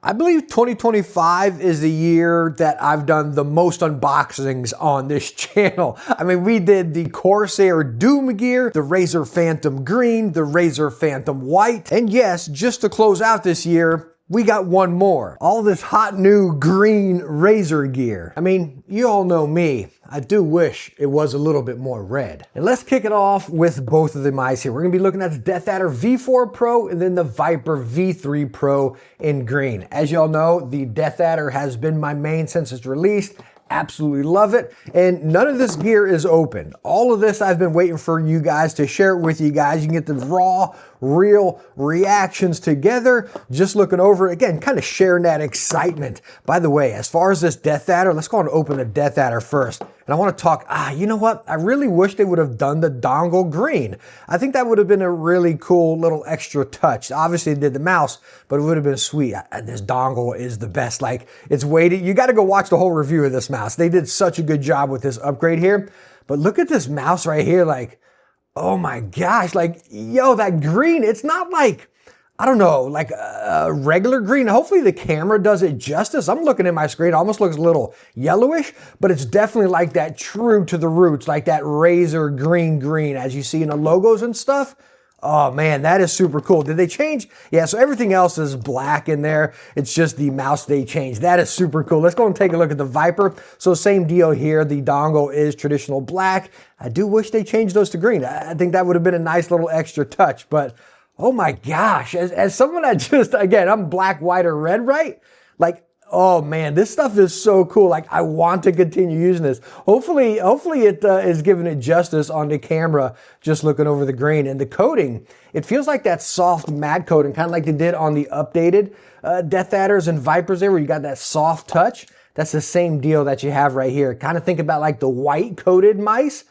I believe 2025 is the year that I've done the most unboxings on this channel. I mean, we did the Corsair Doom gear, the Razer Phantom Green, the Razer Phantom White, and yes, just to close out this year, we got one more. All this hot new green Razer gear. I mean, you all know me. I do wish it was a little bit more red. And let's kick it off with both of the mice here. We're gonna be looking at the DeathAdder V4 Pro and then the Viper V3 Pro in green. As y'all know, the DeathAdder has been my main since its release. Absolutely love it. And none of this gear is open. All of this I've been waiting for you guys to share it with you guys. You can get the raw, real reactions together. Just looking over it again, kind of sharing that excitement. By the way, as far as this DeathAdder, let's go and open the DeathAdder first. And I want to talk, you know what? I really wish they would have done the dongle green. I think that would have been a really cool little extra touch. Obviously they did the mouse, but it would have been sweet. This dongle is the best. Like, it's weighted. You got to go watch the whole review of this mouse. They did such a good job with this upgrade here. But look at this mouse right here. Like, oh my gosh. Like, yo, that green, it's not like, I don't know, like a regular green. Hopefully the camera does it justice. I'm looking at my screen, it almost looks a little yellowish, but it's definitely like that true to the roots, like that Razer green as you see in the logos and stuff. Oh man, that is super cool. Did they change? Yeah, so everything else is black in there. It's just the mouse they changed. That is super cool. Let's go and take a look at the Viper. So same deal here. The dongle is traditional black. I do wish they changed those to green. I think that would have been a nice little extra touch, but oh my gosh, as someone that just, again, I'm black, white, or red, right? Like, oh man, this stuff is so cool. Like, I want to continue using this. Hopefully it is giving it justice on the camera, just looking over the green. And the coating, it feels like that soft matte coating, kind of like they did on the updated DeathAdders and Vipers there, where you got that soft touch. That's the same deal that you have right here. Kind of think about like the white coated mice.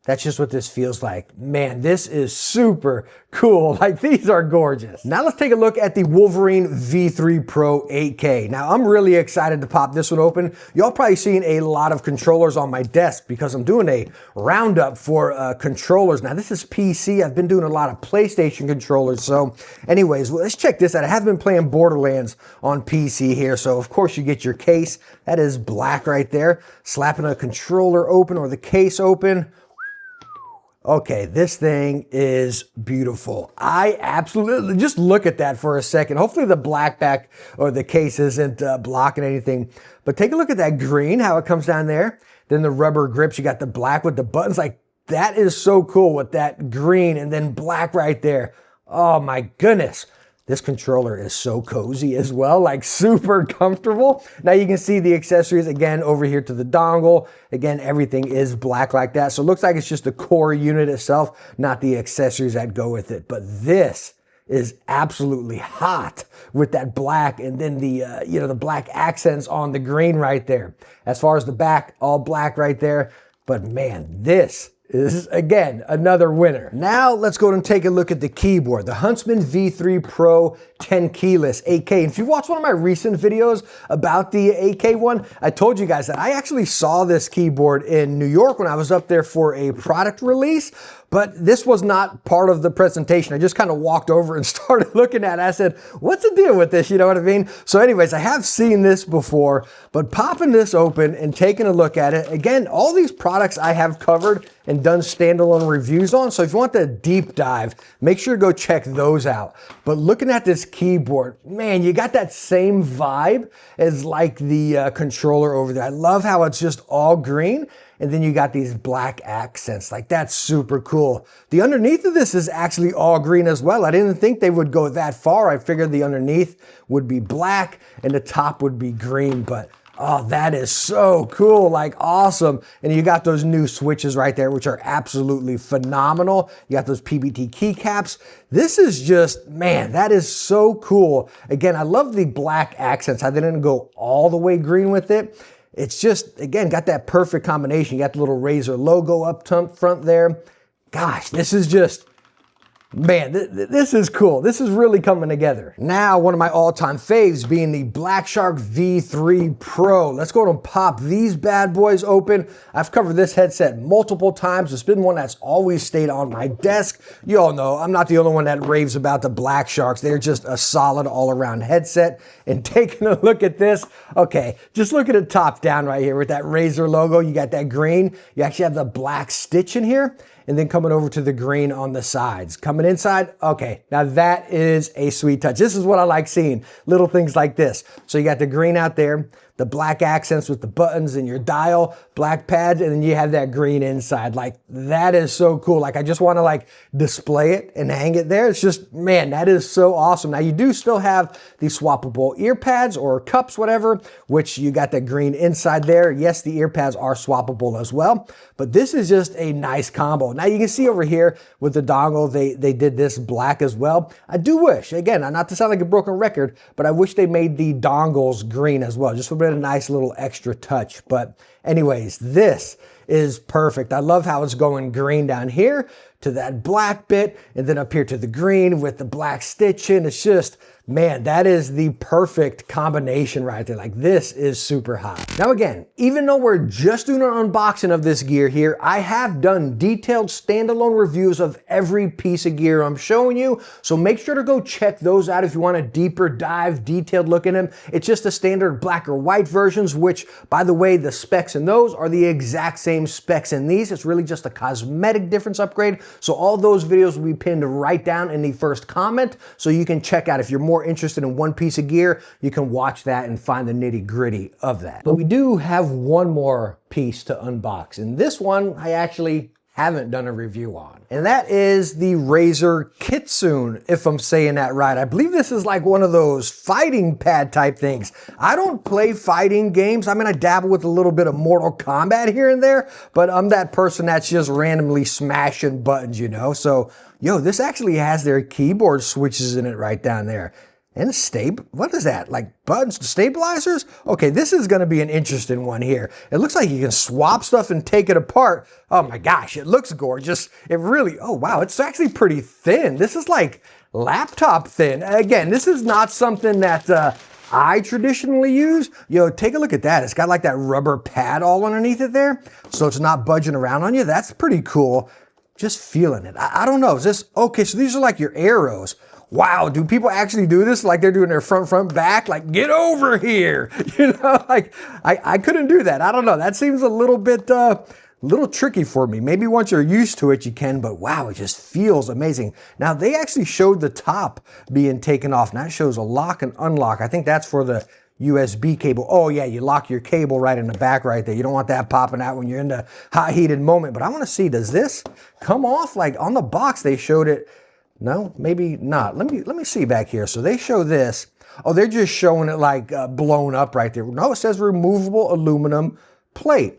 That's just what this feels like. Man, this is super cool. Like, these are gorgeous. Now let's take a look at the Wolverine V3 Pro 8K. Now I'm really excited to pop this one open. Y'all probably seen a lot of controllers on my desk because I'm doing a roundup for controllers. Now this is PC. I've been doing a lot of PlayStation controllers. So anyways, let's check this out. I have been playing Borderlands on PC here. So of course you get your case. That is black right there. Slapping a controller open or the case open. Okay, this thing is beautiful. I absolutely, just look at that for a second. Hopefully the black back or the case isn't blocking anything, but take a look at that green, how it comes down there. Then the rubber grips, you got the black with the buttons. Like, that is so cool with that green and then black right there. Oh my goodness. This controller is so cozy as well, like super comfortable. Now you can see the accessories again over here to the dongle. Again, everything is black like that. So it looks like it's just the core unit itself, not the accessories that go with it. But this is absolutely hot with that black and then the, the black accents on the green right there. As far as the back, all black right there. But man, this is, again, another winner. Now let's go and take a look at the keyboard, the Huntsman V3 Pro 10 keyless 8K. And if you watch one of my recent videos about the 8K one, I told you guys that I actually saw this keyboard in New York when I was up there for a product release. But this was not part of the presentation. I just kind of walked over and started looking at it. I said, what's the deal with this? You know what I mean? So anyways, I have seen this before, but popping this open and taking a look at it, again, all these products I have covered and done standalone reviews on. So if you want the deep dive, make sure to go check those out. But looking at this keyboard, man, you got that same vibe as like the controller over there. I love how it's just all green. And then you got these black accents. Like, that's super cool. The underneath of this is actually all green as well. I didn't think they would go that far. I figured the underneath would be black and the top would be green, but oh, that is so cool, like awesome. And you got those new switches right there, which are absolutely phenomenal. You got those PBT keycaps. This is just, man, that is so cool. Again, I love the black accents. I didn't go all the way green with it. It's just, again, got that perfect combination. You got the little Razer logo up front there. Gosh, this is just, Man, this is cool. This is really coming together. Now, one of my all-time faves being the BlackShark V3 Pro. Let's go ahead and pop these bad boys open. I've covered this headset multiple times. It's been one that's always stayed on my desk. You all know I'm not the only one that raves about the BlackSharks. They're just a solid all-around headset. And taking a look at this, okay, just look at it top down right here with that Razer logo. You got that green. You actually have the black stitch in here. And then coming over to the green on the sides. Coming inside, okay, now that is a sweet touch. This is what I like seeing, little things like this. So you got the green out there, the black accents with the buttons and your dial, black pads, and then you have that green inside. Like, that is so cool. Like, I just want to like display it and hang it there. It's just, man, that is so awesome. Now, you do still have the swappable ear pads or cups, whatever, which you got that green inside there. Yes, the ear pads are swappable as well, but this is just a nice combo. Now, you can see over here with the dongle, they did this black as well. I do wish, again, not to sound like a broken record, but I wish they made the dongles green as well, just for a nice little extra touch. But anyways, this is perfect. I love how it's going green down here to that black bit, and then up here to the green with the black stitching. It's just, man, that is the perfect combination right there. Like, this is super hot. Now again, even though we're just doing an unboxing of this gear here, I have done detailed standalone reviews of every piece of gear I'm showing you. So make sure to go check those out if you want a deeper dive, detailed look at them. It's just the standard black or white versions, which, by the way, the specs in those are the exact same specs in these. It's really just a cosmetic difference upgrade. So all those videos will be pinned right down in the first comment. So you can check out if you're more interested in one piece of gear, you can watch that and find the nitty gritty of that. But we do have one more piece to unbox, and this one I actually haven't done a review on. And that is the Razer Kitsune, if I'm saying that right. I believe this is like one of those fighting pad type things. I don't play fighting games. I mean, I dabble with a little bit of Mortal Kombat here and there, but I'm that person that's just randomly smashing buttons, you know? So, yo, this actually has their keyboard switches in it right down there. And what is that? Like buttons, stabilizers? Okay, this is gonna be an interesting one here. It looks like you can swap stuff and take it apart. Oh my gosh, it looks gorgeous. It really, oh wow, it's actually pretty thin. This is like laptop thin. Again, this is not something that I traditionally use. Yo, take a look at that. It's got like that rubber pad all underneath it there, so it's not budging around on you. That's pretty cool. Just feeling it. I don't know, is this, okay, so these are like your arrows. Wow, do people actually do this like they're doing their front, back? Like, get over here. You know, like I couldn't do that. I don't know. That seems a little bit, little tricky for me. Maybe once you're used to it, you can, but wow, it just feels amazing. Now, they actually showed the top being taken off. Now it shows a lock and unlock. I think that's for the USB cable. Oh yeah, you lock your cable right in the back right there. You don't want that popping out when you're in the hot heated moment. But I want to see, does this come off? Like on the box, they showed it. No, maybe not. Let me see back here. So they show this. Oh, they're just showing it like blown up right there. No, it says removable aluminum plate.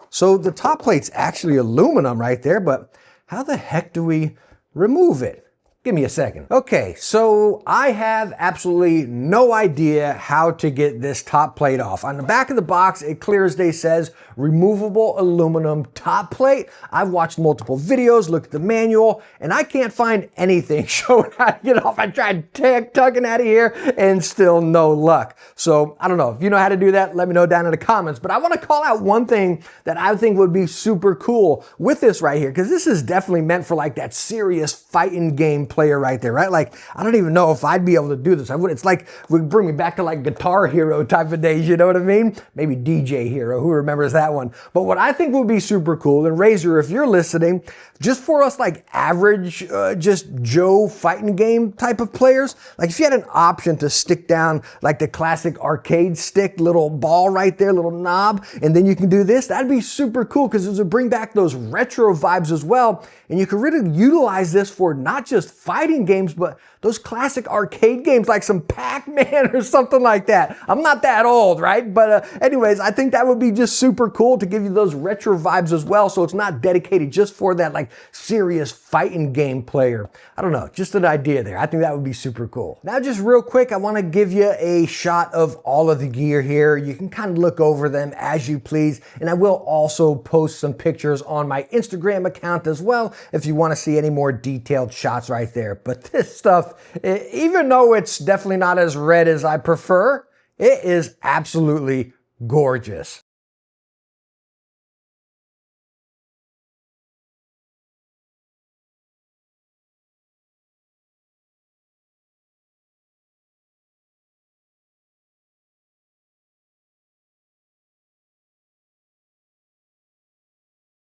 So the top plate's actually aluminum right there, but how the heck do we remove it? Give me a second. Okay, so I have absolutely no idea how to get this top plate off. On the back of the box, it clear as day says removable aluminum top plate. I've watched multiple videos, looked at the manual, and I can't find anything showing how to get it off. I tried tugging out of here and still no luck. So I don't know. If you know how to do that, let me know down in the comments. But I want to call out one thing that I think would be super cool with this right here, because this is definitely meant for like that serious fighting game player right there, right? Like, I don't even know if I'd be able to do this. It's like, would bring me back to like Guitar Hero type of days, you know what I mean? Maybe DJ Hero, who remembers that one? But what I think would be super cool, and Razer, if you're listening, just for us like average, just Joe fighting game type of players, like if you had an option to stick down like the classic arcade stick, little ball right there, little knob, and then you can do this, that'd be super cool because it would bring back those retro vibes as well. And you can really utilize this for not just fighting games, but those classic arcade games like some Pac-Man or something like that. I'm not that old, right? But anyways, I think that would be just super cool to give you those retro vibes as well. So it's not dedicated just for that like serious fighting game player. I don't know, just an idea there. I think that would be super cool. Now, just real quick, I want to give you a shot of all of the gear here. You can kind of look over them as you please. And I will also post some pictures on my Instagram account as well if you want to see any more detailed shots right right there. But this stuff, even though it's definitely not as red as I prefer, it is absolutely gorgeous.